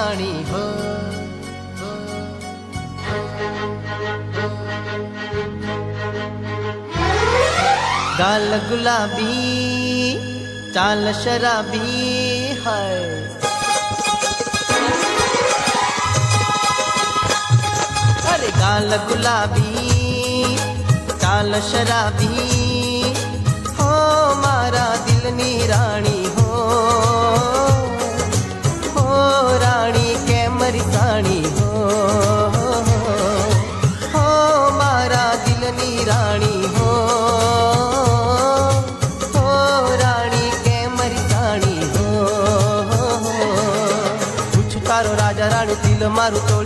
રાણી હો. ગાલ ગુલાબી ચાલ શરાબી હાય. અરે ગાલ ગુલાબી ચાલ શરાબી હો મારા દિલની રાણી હો. હો રાણી કે મરી સાણી હો. હો મારા દિલની રાણી હો. તારો રાજા રાણી દિલ મારું તોડી